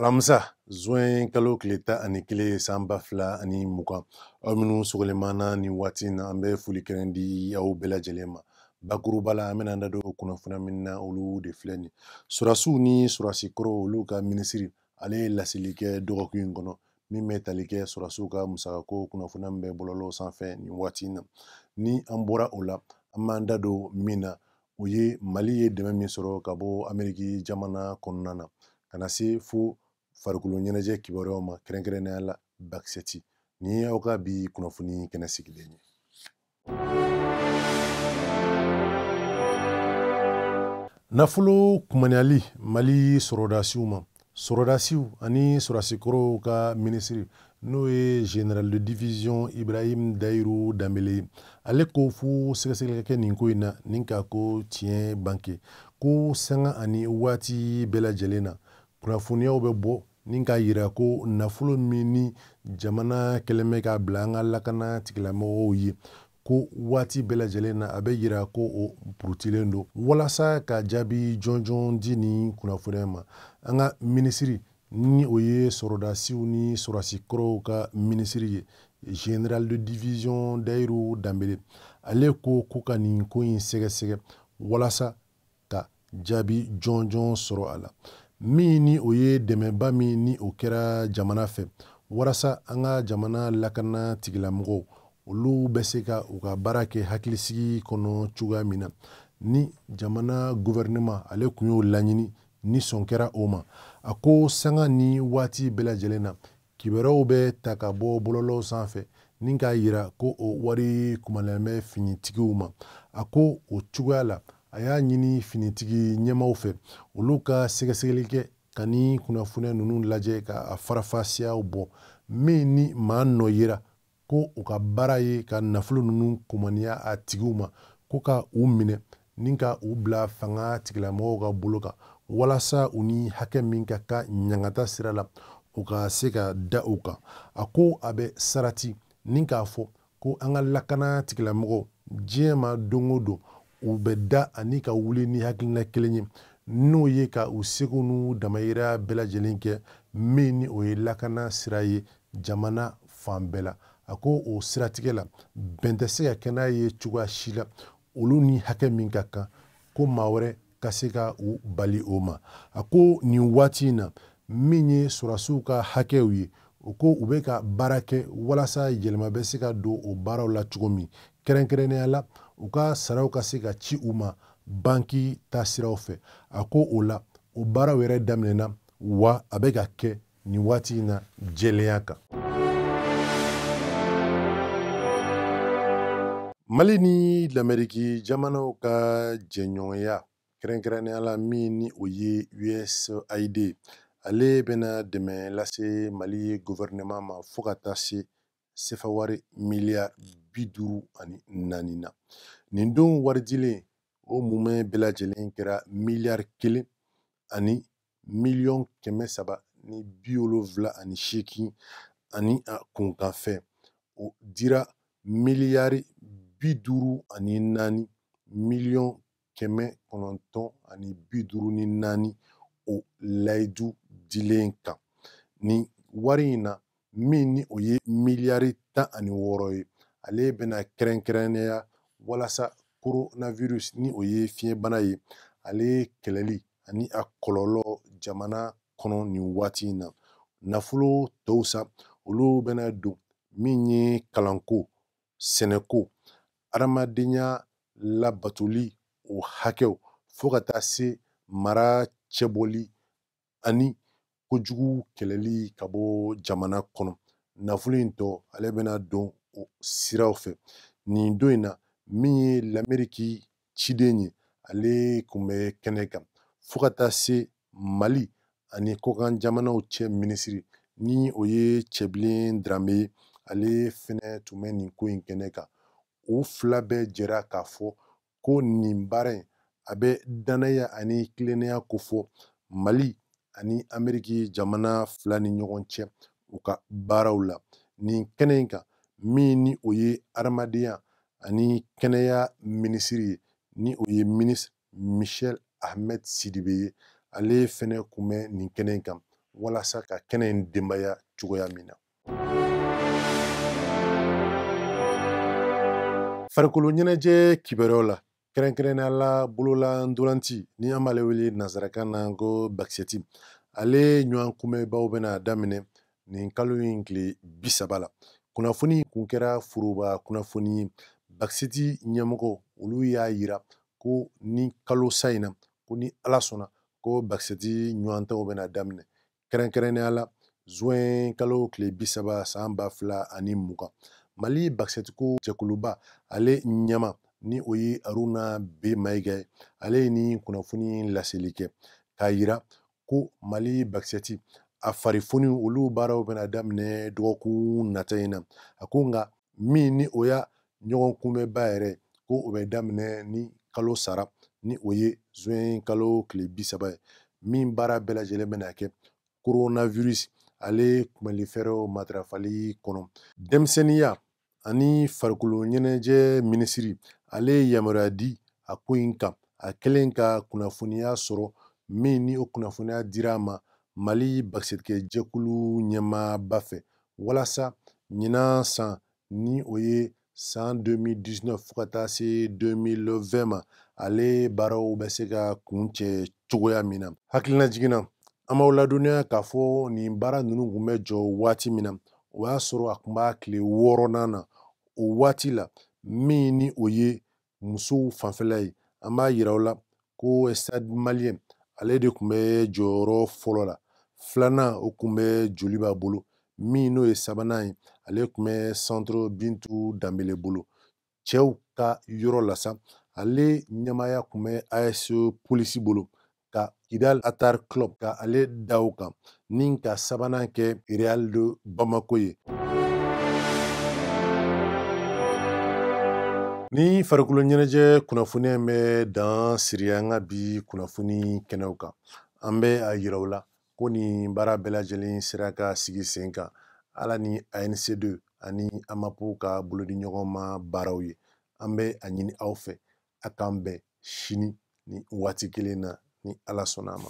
Alamisa juin kalo tile 11 san 2020 aw minnu sugulemana ni waati na an bɛ foli kɛrɛn di aw bɛɛ lajɛlen ma. Bakuruba la an bɛna an da don kunnafoniya min na olu de filɛ nin. Surasiw ni surasi kɔrɔw olu ka minisiri ale ye laseli kɛ dɔgɔkun in kɔnɔ min bɛ tali kɛ surasiw ka musakako kunnafoniya min bɛ bɔlɔlɔ sanfɛ nin waati na. Ni an bɔra o la an b'an da don min na o ye Mali ye dɛmɛ min sɔrɔ ka bɔ Ameriki jamana kɔnɔna na ka na se fo farikolo ɲɛnajɛ kibaruyaw ma kɛrɛnkɛrɛnnenya la Bakisɛti. Ni ye aw ka bi kunnafoni kɛnɛ sigilen ye. Nafolo kumaniyali Mali sɔrɔdasiw ma. Sɔrɔdasiw ani sɔrasikɔrɔw ka minisiri n'o ye Général de division Ibrahim Dayiru Danbele ale ko fu sɛgɛsɛgɛli kɛ nin ko in na nin ka ko tiɲɛ banke ko sanga ani waati bɛɛ lajɛlen na kunnafoniyaw bɛ bɔ nin ka yira ko nafolo min ni jamana kɛlen bɛ k'a bila an ka lakana tigilamɔgɔw ye ko waati bɛɛ lajɛlen na a bɛ yira ko o purutilen don walasa ka jaabi jɔnjɔn di nin kunnafoniya ma. An ka minisiri ni o ye sɔrɔdasiw ni sɔrasikɔrɔw ka minisiri ye Général de division Dayiru Danbele ale ko ka nin ko in sɛgɛsɛgɛ walasa ka jaabi jɔnjɔn sɔrɔ a la. Min ni o ye dɛmɛba min ni o kɛra jamana fɛ walasa an ka jamana lakana tigilamɔgɔw olu bɛ se ka u ka baara kɛ hakilisigi kɔnɔ cogoya min na ni jamana gouvernement ale kun y'o laɲini ni sɔn kɛra o ma. A ko sanga ni waati bɛɛ lajɛlen na kibaruyaw bɛ ta ka bɔ bɔlɔlɔ sanfɛ ni k'a yira ko o wari kumanlen bɛ finitigiw ma. A ko o cogoya la a y'a ɲini finitigi ɲɛmaw fɛ olu ka sɛgɛsɛgɛli kɛ ka ni kunnafoniya ninnu lajɛ ka a farafasiyaw bɔ min ni maa nɔ yera ko u ka baara ye ka nafolo ninnu kumaniya a tigiw ma ko ka u minɛ ni ka u bila fanga tigilamɔgɔw ka bolo kan walasa u ni hakɛ min ka ka ɲangata sira la u ka se ka da u kan. A ko a bɛ sarati ni k'a fɔ ko an ka lakana tigilamɔgɔw diɲɛ ma don o don u bɛ da ani ka wuli ni hakilina kelen ye n'o ye ka u seko n'u damayira bɛɛ lajɛlen kɛ min ni o ye lakana sira ye jamana fan bɛɛ la. A ko o siratigɛ la bɛn tɛ se ka kɛ n'a ye cogoya si la olu ni hakɛ min ka kan ko maa wɛrɛ ka se ka u bali o ma. A ko nin waati in na min ye sɔrasiw ka hakɛw ye o ko u bɛ ka baara kɛ walasa yɛlɛma bɛ se ka don o baaraw la cogo min kɛrɛnkɛrɛnnenya la u ka saraw ka se ka ci u ma banki taasiraw fɛ. A ko o la o baaraw yɛrɛ daminɛna wa a bɛ ka kɛ nin waati in na jɛlenya kan. Mali ni l'Amérique jamanaw ka jɛɲɔgɔnya kɛrɛnkɛrɛnnenya la min ni o ye USAID ale bɛna dɛmɛ lase Mali gouvernement ma fo ka taa se sefa wari miliyari 54 na. Nin don wari dilen o mumɛ bɛɛ lajɛlen kɛra miliyari 1 ani miliyɔn 378 ani a kunkanfɛn o dira miliyari 54 miliyɔn 954 o layidu dilen kan. Ni wari in na min ni o ye miliyari 16 ye ale bɛna kɛrɛnkɛrɛnnenya walasa coronavirus ni o ye fiɲɛbana ye ale kɛlɛli ani a kɔlɔlɔ jamana kɔnɔ nin waati in na. Nafolo tɔw sa olu bɛna don min ye kalanko sɛnɛko adamadenya labatoli o hakɛw fo ka taa se mara cɛbɔli ani kojugu kɛlɛli ka bɔ jamana kɔnɔ. Nafolo in tɔ ale bɛna don o siraw fɛ. Nin don in na min ye l'Amérique ciden ye ale kun bɛ kɛnɛ kan fo ka taa se Mali ani kɔkan jamanaw cɛ minisiri ni o ye Cɛbilen Daramɛ ye ale fɛnɛ tun bɛ nin ko in kɛnɛ kan. O fila bɛɛ jɛra k'a fɔ ko nin baara in a bɛ danaya ani tilennenya kofɔ Mali ani Ameriki jamana fila ni ɲɔgɔn cɛ u ka baaraw la. Nin kɛnɛ in kan min ni o ye adamadenya ani kɛnɛya minisiri ye ni o ye ministre Michel Ahmed Sidibe ye ale fɛnɛ kun bɛ nin kɛnɛ in kan walasa ka kɛnɛ in denbaya cogoya min na. Farikolo ɲɛnajɛ kibaruyaw la, kɛrɛnkɛrɛnnenya la bolola ndolanci ni an b'ale wele nanzarakan na ko bakisɛti, ale ɲɔgɔn kunbɛnbaw bɛna daminɛ nin kalo in tile 30 la. Kunnafoni kun kɛra foroba kunnafoni ye. Bakisɛti ɲɛmɔgɔ olu y'a yira ko ni kalo sa in na, ko ni Ala sɔnna ko bakisɛti ɲɔgɔntaw bɛna daminɛ kɛrɛnkɛrɛnnenya la juin kalo tile 30 san 2020. Mali bakisɛtiko jɛkuluba ale ɲɛma ni o ye Aruna B. Mayiga ye, ale ye ni kunnafoni laseli kɛ k'a yira ko Mali bakisɛti a farifoni olu baaraw bɛna daminɛ dɔgɔkun nata in na. A ko nka min ni o y'a ɲɔgɔn kunbɛnba yɛrɛ ko o bɛ daminɛ ni kalo sara ni o ye juin kalo tile 30 ye. Min baara bɛɛ lajɛlen bɛna kɛ coronavirus ale kunbɛnli fɛɛrɛw matarafali kɔnɔ. Denmisɛnniya ani farikolo ɲɛnajɛ minisiri ale yamaruya di a ko in kan. A kɛlen ka kunnafoniya sɔrɔ min ni o kunnafoniya dira ma Mali bakisɛtikɛ jɛkulu ɲɛmaaba fɛ walasa ɲinan san ni o ye san 2019 fo ka taa se 2020 ma ale baaraw bɛ se ka kun cɛ cogoya min na. Hakilina jiginna an b'aw ladɔnniya k'a fɔ nin baara ninnu kun bɛ jɔ waati min na, o y'a sɔrɔ a kun b'a tile 6nan na. O waati la min ni o ye musow fanfɛla ye, an b'a yira aw la ko Stade Malien ale de kun bɛ jɔyɔrɔ fɔlɔ la. Filanan o kun bɛ Joliba bolo, min n'o ye sabanan ye ale kun bɛ Centre Bintu Danbele bolo. Cɛw ka yɔrɔ la sa, ale ɲɛmaya kun bɛ AS Polisi bolo ka Kidal Atar Club ka ale da o kan ni ka sabanan kɛ Real de Bamako ye. Ni farikolo ɲɛnajɛ kunnafoniya bɛ dan siri an ka bi kunnafoni kɛnɛw kan. An bɛ a yira u la ko nin baara bɛɛ lajɛlen sera ka sigi sen kan ala ni ANC2 ani AMAPO ka bolodi ɲɔgɔn ma baaraw ye. An bɛ a ɲini aw fɛ a k'an bɛn sini ni waati kelen na ni Ala sɔnna a ma.